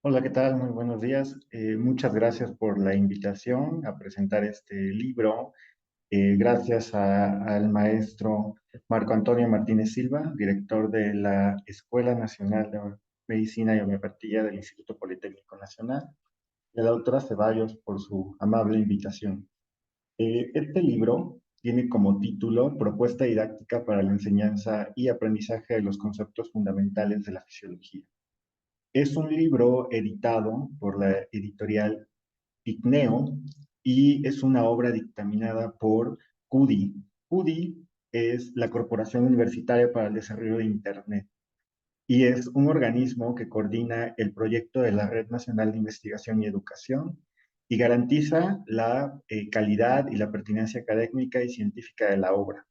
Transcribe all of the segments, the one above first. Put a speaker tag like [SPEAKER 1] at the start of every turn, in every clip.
[SPEAKER 1] Hola, ¿qué tal? Muy buenos días. Muchas gracias por la invitación a presentar este libro. Gracias al maestro Marco Antonio Martínez Silva, director de la Escuela Nacional de Medicina y Homeopatía del Instituto Politécnico Nacional, y a la doctora Ceballos por su amable invitación. Este libro tiene como título Propuesta didáctica para la enseñanza y aprendizaje de los conceptos fundamentales de la fisiología. Es un libro editado por la editorial Igneo y es una obra dictaminada por CUDI. CUDI es la Corporación Universitaria para el Desarrollo de Internet y es un organismo que coordina el proyecto de la Red Nacional de Investigación y Educación y garantiza la calidad y la pertinencia académica y científica de la obra.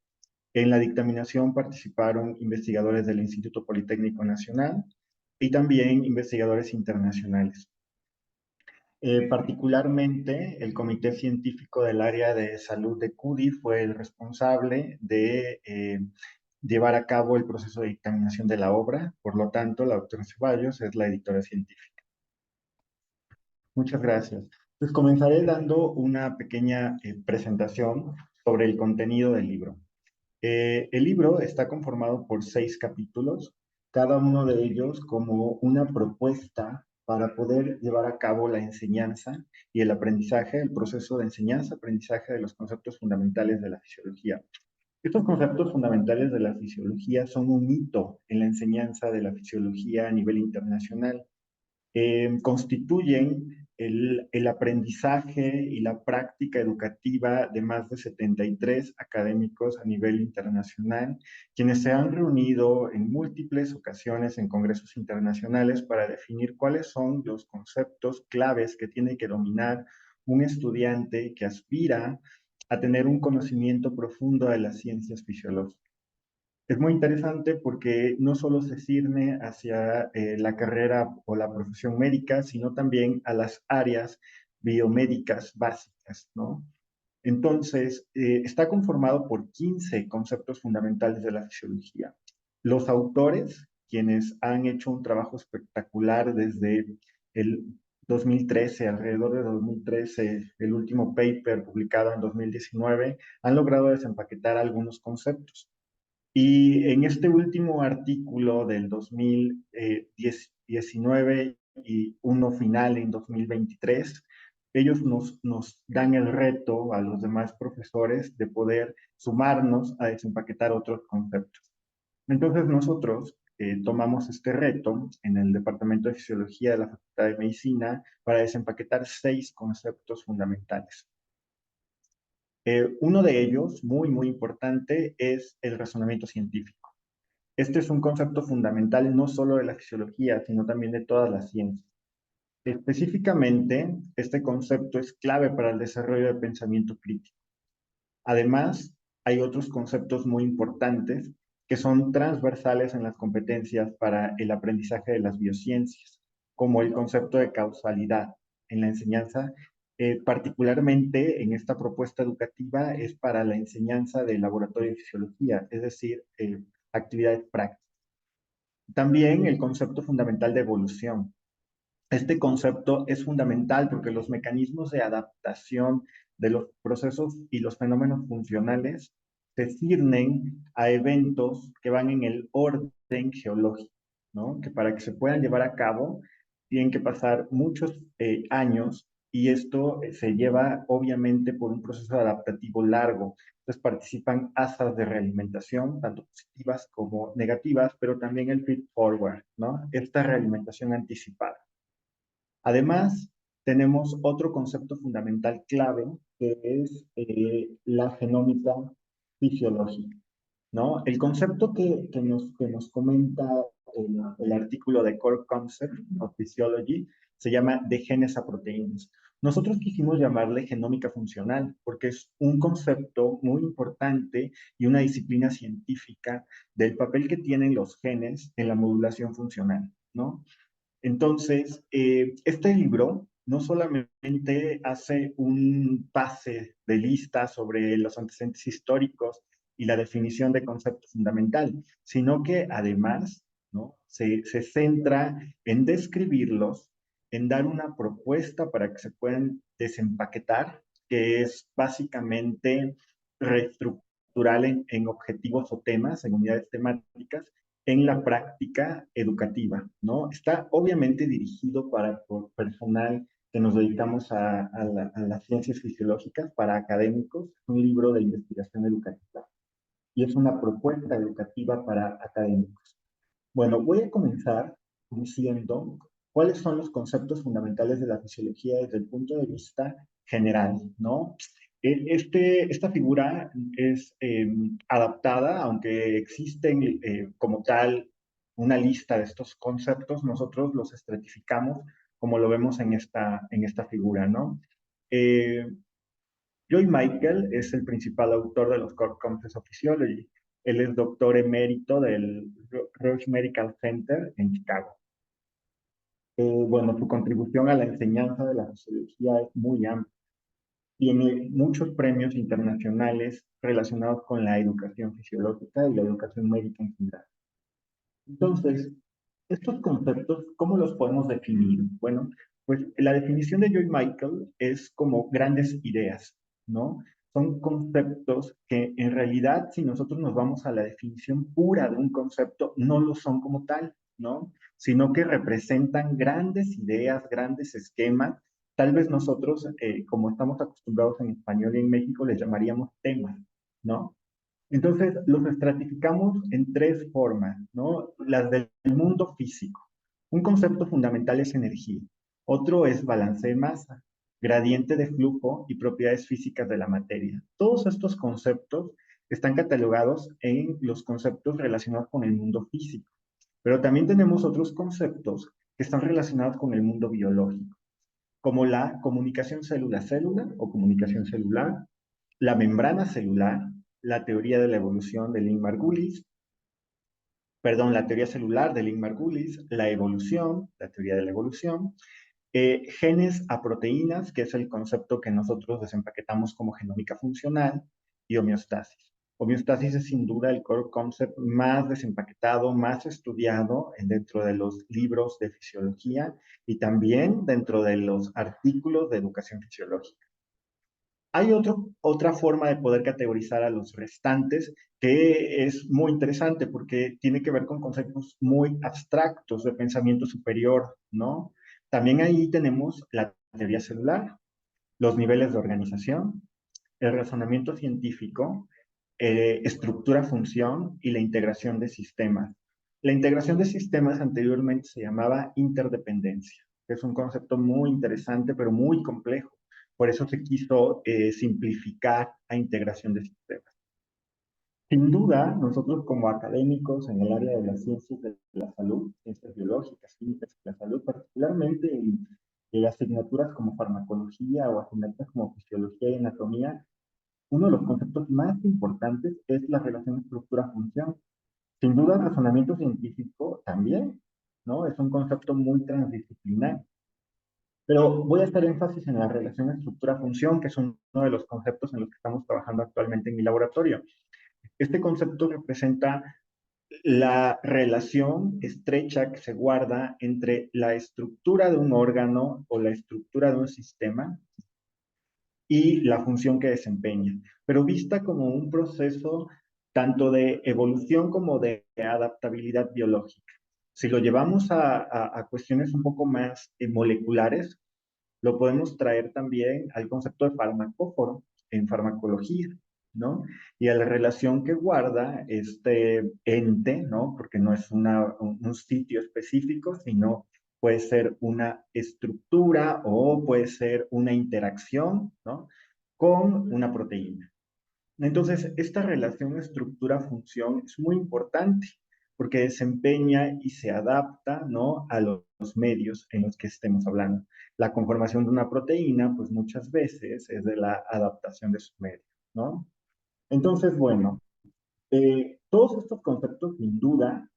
[SPEAKER 1] En la dictaminación participaron investigadores del Instituto Politécnico Nacional y también investigadores internacionales. Particularmente, el Comité Científico del Área de Salud de CUDI fue el responsable de llevar a cabo el proceso de dictaminación de la obra. Por lo tanto, la doctora Ceballos es la editora científica. Muchas gracias. Pues comenzaré dando una pequeña presentación sobre el contenido del libro. El libro está conformado por 6 capítulos, cada uno de ellos como una propuesta para poder llevar a cabo la enseñanza y el aprendizaje, el proceso de enseñanza-aprendizaje de los conceptos fundamentales de la fisiología. Estos conceptos fundamentales de la fisiología son un hito en la enseñanza de la fisiología a nivel internacional. Constituyen el aprendizaje y la práctica educativa de más de 73 académicos a nivel internacional, quienes se han reunido en múltiples ocasiones en congresos internacionales para definir cuáles son los conceptos claves que tiene que dominar un estudiante que aspira a tener un conocimiento profundo de las ciencias fisiológicas. Es muy interesante porque no solo se cierne hacia la carrera o la profesión médica, sino también a las áreas biomédicas básicas, ¿no? Entonces, está conformado por 15 conceptos fundamentales de la fisiología. Los autores, quienes han hecho un trabajo espectacular desde el 2013, alrededor de 2013, el último paper publicado en 2019, han logrado desempaquetar algunos conceptos. Y en este último artículo del 2019 y uno final en 2023, ellos nos dan el reto a los demás profesores de poder sumarnos a desempaquetar otros conceptos. Entonces nosotros tomamos este reto en el Departamento de Fisiología de la Facultad de Medicina para desempaquetar 6 conceptos fundamentales. Uno de ellos, muy importante, es el razonamiento científico. Este es un concepto fundamental no solo de la fisiología, sino también de todas las ciencias. Específicamente, este concepto es clave para el desarrollo del pensamiento crítico. Además, hay otros conceptos muy importantes que son transversales en las competencias para el aprendizaje de las biociencias, como el concepto de causalidad en la enseñanza, particularmente en esta propuesta educativa es para la enseñanza del laboratorio de fisiología, es decir, actividades prácticas. También el concepto fundamental de evolución. Este concepto es fundamental porque los mecanismos de adaptación de los procesos y los fenómenos funcionales se cirnen a eventos que van en el orden geológico, ¿no? Que para que se puedan llevar a cabo tienen que pasar muchos años y esto se lleva obviamente por un proceso adaptativo largo. Entonces participan asas de realimentación, tanto positivas como negativas, pero también el feed forward, ¿no? Esta realimentación anticipada. Además, tenemos otro concepto fundamental clave que es la genómica fisiológica, ¿no? El concepto que nos comenta el artículo de Core Concept of Physiology se llama de genes a proteínas. Nosotros quisimos llamarle genómica funcional porque es un concepto muy importante y una disciplina científica del papel que tienen los genes en la modulación funcional, ¿no? Entonces, este libro no solamente hace un pase de lista sobre los antecedentes históricos y la definición de concepto fundamental, sino que además, ¿no? se centra en describirlos en dar una propuesta para que se puedan desempaquetar, que es básicamente reestructurar en objetivos o temas, en unidades temáticas, en la práctica educativa, ¿no? Está obviamente dirigido para por personal que nos dedicamos a las ciencias fisiológicas, para académicos, es un libro de investigación educativa y es una propuesta educativa para académicos. Bueno, voy a comenzar diciendo cuáles son los conceptos fundamentales de la fisiología desde el punto de vista general, ¿no? Esta figura es adaptada, aunque existen como tal una lista de estos conceptos, nosotros los estratificamos como lo vemos en esta figura, ¿no? Eh, Joy Michael es el principal autor de los Core Concepts of Physiology. Él es doctor emérito del Rush Medical Center en Chicago. Bueno, su contribución a la enseñanza de la fisiología es muy amplia. Tiene muchos premios internacionales relacionados con la educación fisiológica y la educación médica en general. Entonces, estos conceptos, ¿cómo los podemos definir? Bueno, pues la definición de Joy Michael es como grandes ideas, ¿no? Son conceptos que en realidad, si nosotros nos vamos a la definición pura de un concepto, no lo son como tal, ¿no? Sino que representan grandes ideas, grandes esquemas. Tal vez nosotros, como estamos acostumbrados en español y en México, les llamaríamos temas, ¿no? Entonces, los estratificamos en tres formas, ¿no? Las del mundo físico. Un concepto fundamental es energía. Otro es balance de masa, gradiente de flujo y propiedades físicas de la materia. Todos estos conceptos están catalogados en los conceptos relacionados con el mundo físico. Pero también tenemos otros conceptos que están relacionados con el mundo biológico, como la comunicación célula-célula o comunicación celular, la membrana celular, la teoría de la evolución de Lynn Margulis, perdón, la teoría celular de Lynn Margulis, la evolución, la teoría de la evolución, genes a proteínas, que es el concepto que nosotros desempaquetamos como genómica funcional, y homeostasis. Homeostasis es sin duda el core concept más desempaquetado, más estudiado dentro de los libros de fisiología y también dentro de los artículos de educación fisiológica. Hay otra forma de poder categorizar a los restantes que es muy interesante porque tiene que ver con conceptos muy abstractos de pensamiento superior, ¿no? También ahí tenemos la teoría celular, los niveles de organización, el razonamiento científico, estructura-función y la integración de sistemas. La integración de sistemas anteriormente se llamaba interdependencia, que es un concepto muy interesante pero muy complejo. Por eso se quiso simplificar a integración de sistemas. Sin duda, nosotros como académicos en el área de las ciencias de la salud, ciencias biológicas, químicas y la salud, particularmente en asignaturas como farmacología o asignaturas como fisiología y anatomía, uno de los conceptos más importantes es la relación estructura-función. Sin duda, el razonamiento científico también, ¿no? Es un concepto muy transdisciplinar. Pero voy a hacer énfasis en la relación estructura-función, que es uno de los conceptos en los que estamos trabajando actualmente en mi laboratorio. Este concepto representa la relación estrecha que se guarda entre la estructura de un órgano o la estructura de un sistema y la función que desempeña, pero vista como un proceso tanto de evolución como de adaptabilidad biológica. Si lo llevamos a cuestiones un poco más moleculares, lo podemos traer también al concepto de farmacóforo en farmacología, ¿no? Y a la relación que guarda este ente, ¿no? Porque no es un sitio específico, sino puede ser una estructura o puede ser una interacción, ¿no? Con una proteína. Entonces, esta relación estructura-función es muy importante porque desempeña y se adapta, ¿no? A los medios en los que estemos hablando. La conformación de una proteína, pues muchas veces es de la adaptación de su medio, ¿no? Entonces, bueno, todos estos conceptos sin duda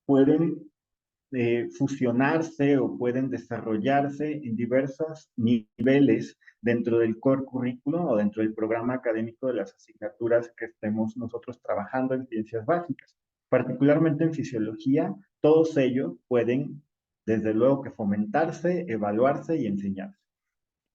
[SPEAKER 1] pueden fusionarse o pueden desarrollarse en diversos niveles dentro del core currículo o dentro del programa académico de las asignaturas que estemos nosotros trabajando en ciencias básicas. Particularmente en fisiología, todos ellos pueden desde luego que fomentarse, evaluarse y enseñarse,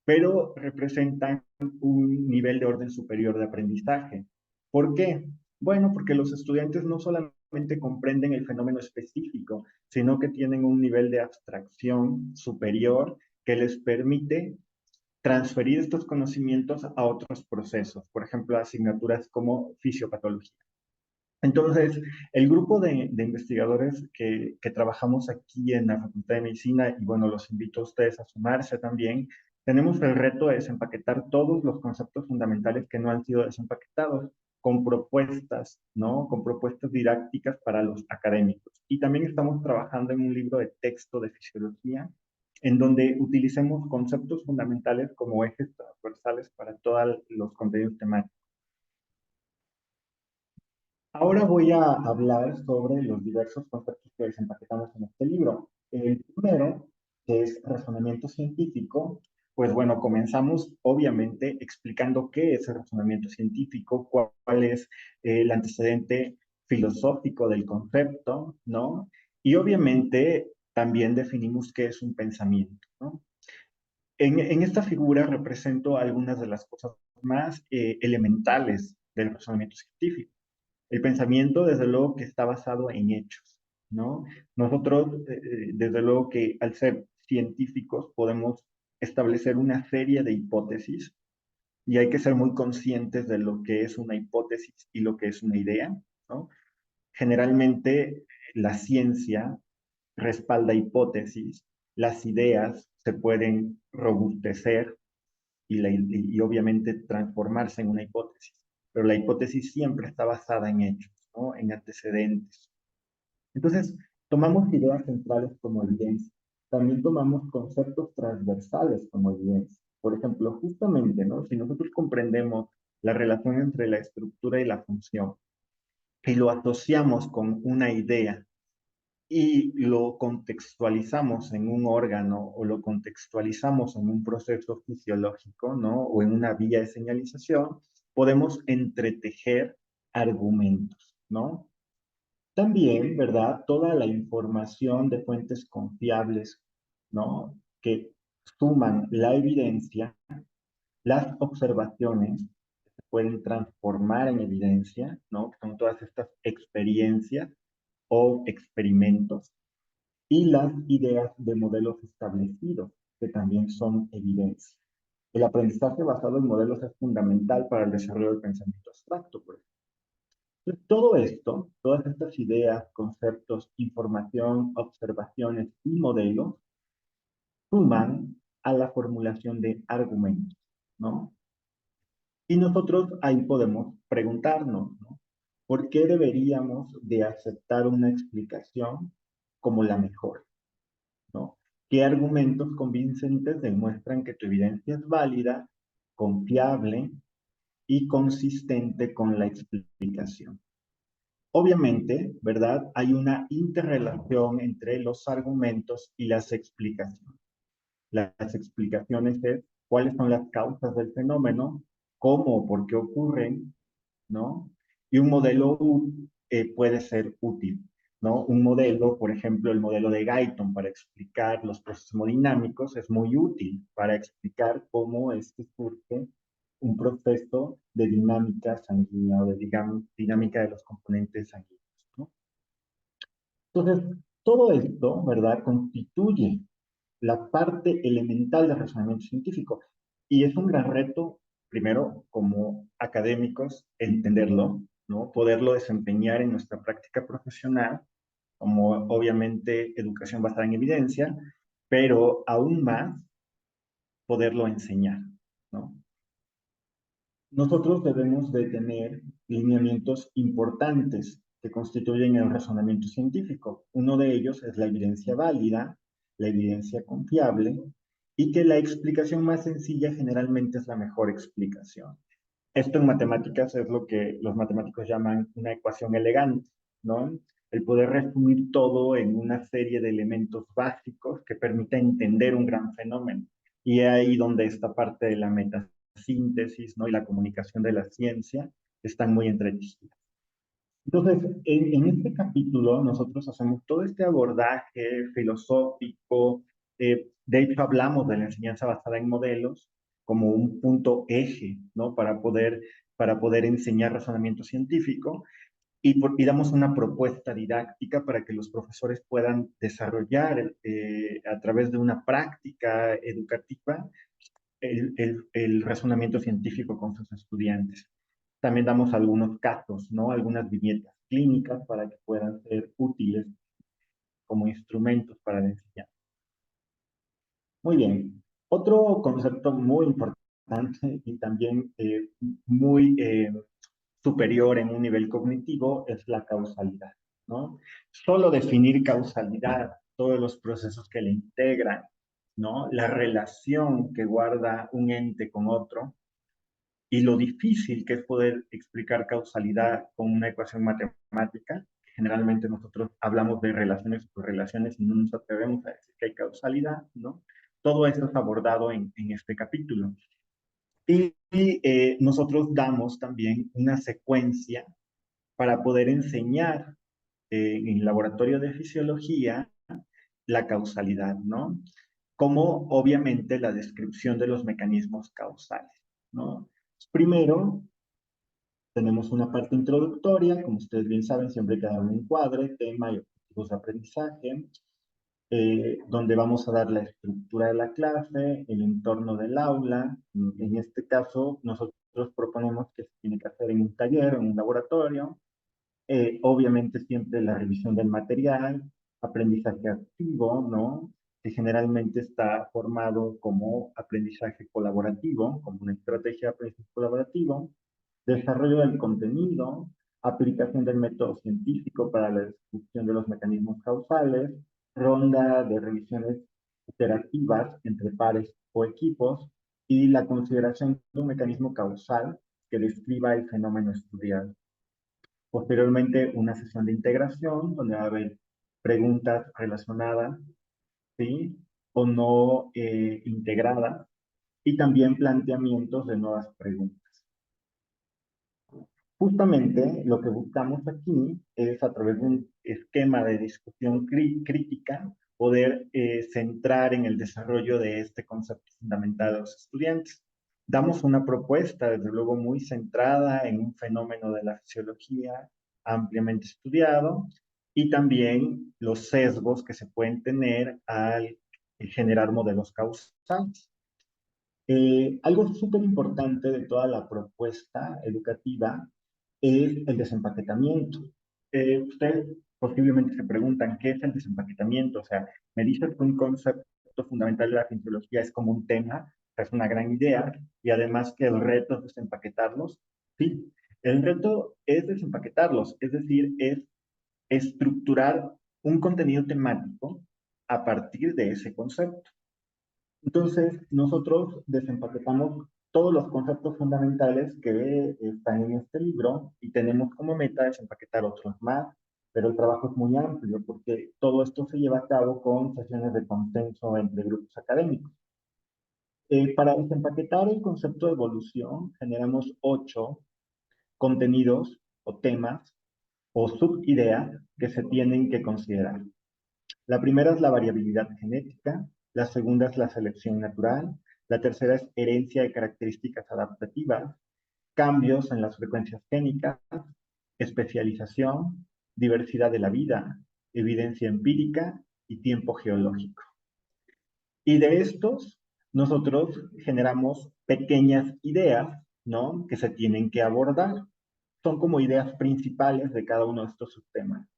[SPEAKER 1] pero representan un nivel de orden superior de aprendizaje. ¿Por qué? Bueno, porque los estudiantes no solamente comprenden el fenómeno específico, sino que tienen un nivel de abstracción superior que les permite transferir estos conocimientos a otros procesos, por ejemplo, asignaturas como fisiopatología. Entonces, el grupo de investigadores que trabajamos aquí en la Facultad de Medicina, y bueno, los invito a ustedes a sumarse también, tenemos el reto de desempaquetar todos los conceptos fundamentales que no han sido desempaquetados con propuestas, ¿no? Con propuestas didácticas para los académicos. Y también estamos trabajando en un libro de texto de fisiología, en donde utilicemos conceptos fundamentales como ejes transversales para todos los contenidos temáticos. Ahora voy a hablar sobre los diversos conceptos que desempaquetamos en este libro. El primero, que es razonamiento científico, pues bueno, comenzamos obviamente explicando qué es el razonamiento científico, cuál es el antecedente filosófico del concepto, ¿no? Y obviamente también definimos qué es un pensamiento, ¿no? En esta figura represento algunas de las cosas más elementales del razonamiento científico. El pensamiento, desde luego, que está basado en hechos, ¿no? Nosotros, desde luego, que al ser científicos podemos establecer una serie de hipótesis y hay que ser muy conscientes de lo que es una hipótesis y lo que es una idea, ¿no? Generalmente, la ciencia respalda hipótesis, las ideas se pueden robustecer y obviamente transformarse en una hipótesis. Pero la hipótesis siempre está basada en hechos, ¿no? En antecedentes. Entonces, tomamos ideas centrales como evidencia. También tomamos conceptos transversales como evidencia. Por ejemplo, justamente, ¿no? Si nosotros comprendemos la relación entre la estructura y la función y lo asociamos con una idea y lo contextualizamos en un órgano o lo contextualizamos en un proceso fisiológico, ¿no? O en una vía de señalización, podemos entretejer argumentos, ¿no? También, ¿verdad? Toda la información de fuentes confiables, ¿no? Que suman la evidencia, las observaciones se pueden transformar en evidencia, ¿no? Son todas estas experiencias o experimentos y las ideas de modelos establecidos, que también son evidencia. El aprendizaje basado en modelos es fundamental para el desarrollo del pensamiento abstracto, por ejemplo. Entonces, todo esto, todas estas ideas, conceptos, información, observaciones y modelos suman a la formulación de argumentos, ¿no? Y nosotros ahí podemos preguntarnos, ¿no? ¿Por qué deberíamos de aceptar una explicación como la mejor? ¿No? ¿Qué argumentos convincentes demuestran que tu evidencia es válida, confiable y consistente con la explicación? Obviamente, ¿verdad? Hay una interrelación entre los argumentos y las explicaciones. Las explicaciones es cuáles son las causas del fenómeno, cómo, por qué ocurren, ¿no? Y un modelo puede ser útil, ¿no? Un modelo, por ejemplo, el modelo de Guyton para explicar los procesos hemodinámicos es muy útil para explicar cómo es que surge un proceso de dinámica sanguínea o de, digamos, dinámica de los componentes sanguíneos, ¿no? Entonces, todo esto, ¿verdad?, constituye la parte elemental del razonamiento científico. Y es un gran reto, primero, como académicos, entenderlo, ¿no? Poderlo desempeñar en nuestra práctica profesional, como obviamente educación basada en evidencia, pero aún más poderlo enseñar, ¿no? Nosotros debemos de tener lineamientos importantes que constituyen el razonamiento científico. Uno de ellos es la evidencia válida, la evidencia confiable y que la explicación más sencilla generalmente es la mejor explicación. Esto en matemáticas es lo que los matemáticos llaman una ecuación elegante, ¿no? El poder resumir todo en una serie de elementos básicos que permita entender un gran fenómeno. Y ahí donde esta parte de la metasíntesis, ¿no? Y la comunicación de la ciencia están muy entretejidas. Entonces, en este capítulo nosotros hacemos todo este abordaje filosófico. De hecho, hablamos de la enseñanza basada en modelos como un punto eje, ¿no? Para poder enseñar razonamiento científico y damos una propuesta didáctica para que los profesores puedan desarrollar a través de una práctica educativa el razonamiento científico con sus estudiantes. También damos algunos casos, ¿no? Algunas viñetas clínicas para que puedan ser útiles como instrumentos para la enseñanza. Muy bien. Otro concepto muy importante y también muy superior en un nivel cognitivo es la causalidad, ¿no? Solo definir causalidad, todos los procesos que le integran, ¿no? La relación que guarda un ente con otro, y lo difícil que es poder explicar causalidad con una ecuación matemática. Generalmente nosotros hablamos de relaciones o correlaciones y no nos atrevemos a decir que hay causalidad, ¿no? Todo esto es abordado en este capítulo. Y nosotros damos también una secuencia para poder enseñar en el laboratorio de fisiología la causalidad, ¿no? Como obviamente la descripción de los mecanismos causales, ¿no? Primero, tenemos una parte introductoria, como ustedes bien saben, siempre queda un encuadre, tema y objetivos de aprendizaje, donde vamos a dar la estructura de la clase, el entorno del aula. En este caso, nosotros proponemos que se tiene que hacer en un taller, en un laboratorio. Obviamente siempre la revisión del material, aprendizaje activo, ¿no? Que generalmente está formado como aprendizaje colaborativo, como una estrategia de aprendizaje colaborativo, desarrollo del contenido, aplicación del método científico para la descripción de los mecanismos causales, ronda de revisiones interactivas entre pares o equipos y la consideración de un mecanismo causal que describa el fenómeno estudiado. Posteriormente, una sesión de integración donde va a haber preguntas relacionadas, ¿sí? O no integradas, y también planteamientos de nuevas preguntas. Justamente lo que buscamos aquí es, a través de un esquema de discusión crítica, poder centrar en el desarrollo de este concepto fundamental a los estudiantes. Damos una propuesta, desde luego, muy centrada en un fenómeno de la fisiología ampliamente estudiado y también los sesgos que se pueden tener al generar modelos causales. Algo súper importante de toda la propuesta educativa es el desempaquetamiento. Ustedes posiblemente se preguntan, ¿qué es el desempaquetamiento? O sea, me dices que un concepto fundamental de la fisiología es como un tema, es una gran idea, y además que el reto es desempaquetarlos. Sí, el reto es desempaquetarlos, es decir, es estructurar un contenido temático a partir de ese concepto. Entonces, nosotros desempaquetamos todos los conceptos fundamentales que están en este libro y tenemos como meta desempaquetar otros más, pero el trabajo es muy amplio porque todo esto se lleva a cabo con sesiones de consenso entre grupos académicos. Para desempaquetar el concepto de evolución, generamos 8 contenidos o temas o subideas que se tienen que considerar. La primera es la variabilidad genética, la segunda es la selección natural, la tercera es herencia de características adaptativas, cambios en las frecuencias génicas, especialización, diversidad de la vida, evidencia empírica y tiempo geológico. Y de estos, nosotros generamos pequeñas ideas, ¿no? Que se tienen que abordar. Son como ideas principales de cada uno de estos subtemas.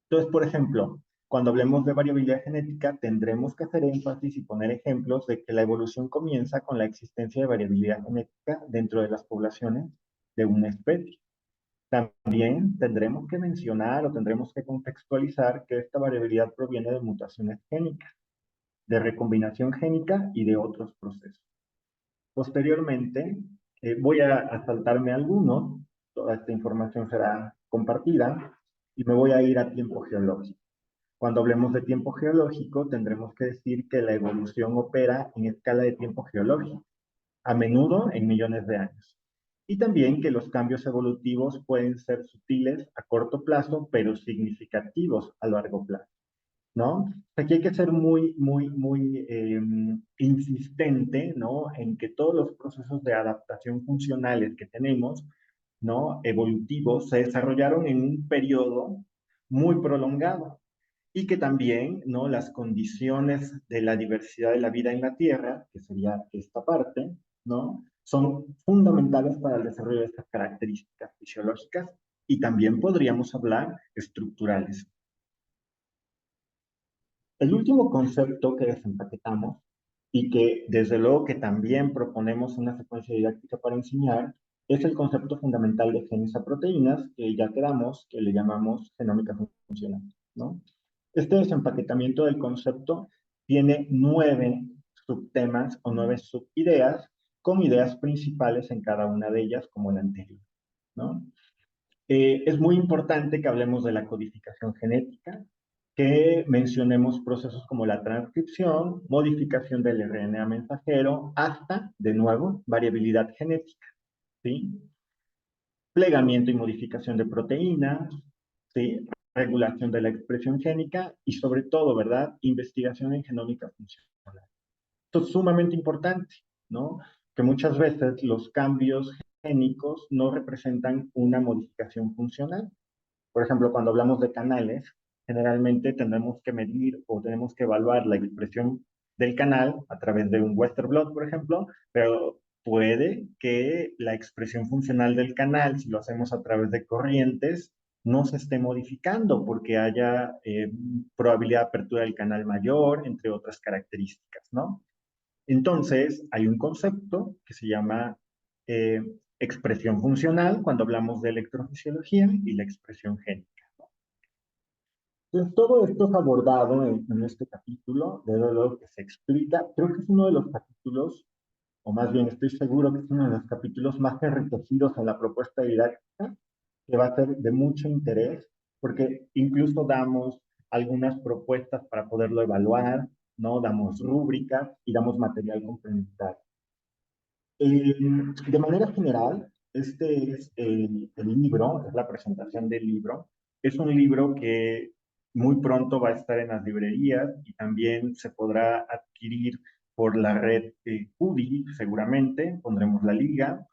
[SPEAKER 1] Entonces, por ejemplo, cuando hablemos de variabilidad genética, tendremos que hacer énfasis y poner ejemplos de que la evolución comienza con la existencia de variabilidad genética dentro de las poblaciones de una especie. También tendremos que mencionar o tendremos que contextualizar que esta variabilidad proviene de mutaciones génicas, de recombinación génica y de otros procesos. Posteriormente, voy a saltarme algunos, toda esta información será compartida y me voy a ir a tiempo geológico. Cuando hablemos de tiempo geológico, tendremos que decir que la evolución opera en escala de tiempo geológico, a menudo en millones de años. y también que los cambios evolutivos pueden ser sutiles a corto plazo, pero significativos a largo plazo, ¿no? Aquí hay que ser muy insistente, ¿no? En que todos los procesos de adaptación funcionales que tenemos, ¿no? Evolutivos, se desarrollaron en un periodo muy prolongado y que también, ¿no? Las condiciones de la diversidad de la vida en la Tierra, que sería esta parte, ¿no? Son fundamentales para el desarrollo de estas características fisiológicas y también podríamos hablar estructurales. El último concepto que desempaquetamos y que desde luego que también proponemos una secuencia didáctica para enseñar es el concepto fundamental de genes a proteínas, que ya quedamos, que le llamamos genómica funcional, ¿no? Este desempaquetamiento del concepto tiene 9 subtemas o 9 subideas, con ideas principales en cada una de ellas, como el anterior, ¿no? Es muy importante que hablemos de la codificación genética, que mencionemos procesos como la transcripción, modificación del RNA mensajero, hasta, de nuevo, variabilidad genética, ¿sí? Plegamiento y modificación de proteínas, ¿sí? Regulación de la expresión génica y sobre todo, ¿verdad? Investigación en genómica funcional. Esto es sumamente importante, ¿no? Que muchas veces los cambios génicos no representan una modificación funcional. Por ejemplo, cuando hablamos de canales, generalmente tenemos que medir o tenemos que evaluar la expresión del canal a través de un Western blot, por ejemplo, pero puede que la expresión funcional del canal, si lo hacemos a través de corrientes, no se esté modificando porque haya probabilidad de apertura del canal mayor, entre otras características, ¿no? Entonces, hay un concepto que se llama eh, expresión funcional cuando hablamos de electrofisiología y la expresión génica. Entonces, todo esto es abordado en este capítulo, de lo que se explica. Creo que es uno de los capítulos, o más bien estoy seguro que es uno de los capítulos más enriquecidos en la propuesta didáctica, que va a ser de mucho interés, porque incluso damos algunas propuestas para poderlo evaluar, ¿no? Damos rúbricas y damos material complementario. De manera general, este es el libro, es la presentación del libro. Es un libro que muy pronto va a estar en las librerías y también se podrá adquirir por la red UDI, seguramente, pondremos la liga.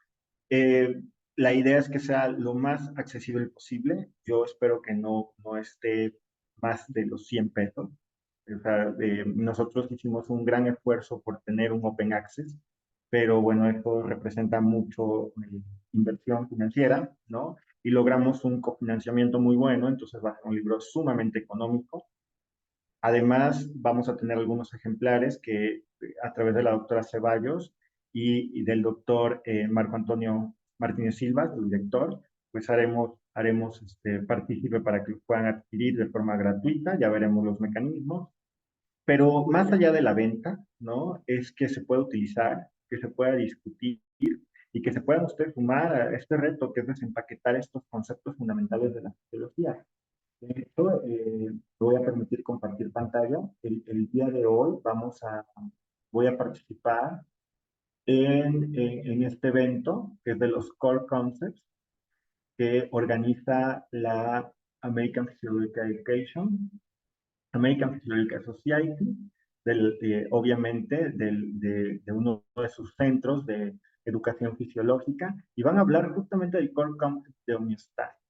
[SPEAKER 1] Eh, la idea es que sea lo más accesible posible. Yo espero que no esté más de los 100 pesos. O sea, nosotros hicimos un gran esfuerzo por tener un open access, pero bueno, esto representa mucho inversión financiera, ¿no? Y logramos un cofinanciamiento muy bueno, entonces va a ser un libro sumamente económico. Además, vamos a tener algunos ejemplares que a través de la doctora Ceballos y del doctor Marco Antonio Martínez Silva, su director, pues haremos partícipe para que los puedan adquirir de forma gratuita, ya veremos los mecanismos. Pero más allá de la venta, ¿no? Es que se pueda utilizar, que se pueda discutir y que se puedan ustedes sumar a este reto que es desempaquetar estos conceptos fundamentales de la sociología. De hecho, voy a permitir compartir pantalla. El día de hoy voy a participar en este evento que es de los Core Concepts que organiza la American Physiological Education, American Physiological Society, obviamente de uno de sus centros de educación fisiológica, y van a hablar justamente del core concept de homeostasis,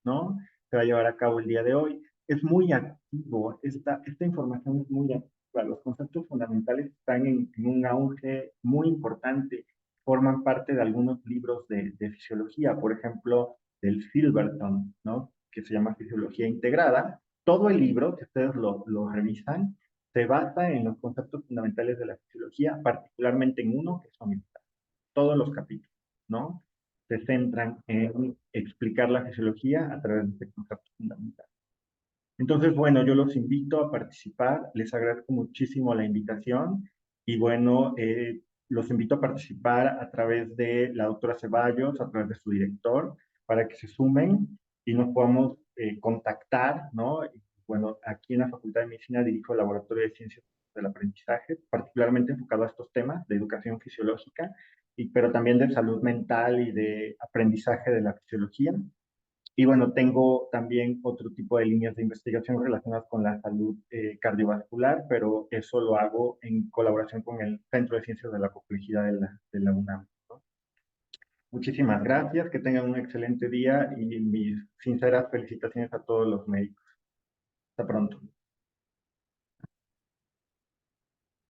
[SPEAKER 1] ¿no? Se va a llevar a cabo el día de hoy. Es muy activo, esta información es muy activa, los conceptos fundamentales están en un auge muy importante, forman parte de algunos libros de fisiología, por ejemplo, del Silverton, ¿no? Que se llama Fisiología Integrada. Todo el libro, que ustedes lo revisan, se basa en los conceptos fundamentales de la fisiología, particularmente en uno que son todos los capítulos, ¿no? Se centran en explicar la fisiología a través de este concepto fundamental. Entonces, bueno, yo los invito a participar, les agradezco muchísimo la invitación y bueno, los invito a participar a través de la doctora Ceballos, a través de su director, para que se sumen y nos podamos contactar, ¿no? Y, bueno, aquí en la Facultad de Medicina dirijo el Laboratorio de Ciencias del aprendizaje, particularmente enfocado a estos temas de educación fisiológica, pero también de salud mental y de aprendizaje de la fisiología. Y bueno, tengo también otro tipo de líneas de investigación relacionadas con la salud cardiovascular, pero eso lo hago en colaboración con el Centro de Ciencias de la Complejidad de la UNAM, ¿no? Muchísimas gracias, que tengan un excelente día y mis sinceras felicitaciones a todos los médicos. Hasta pronto.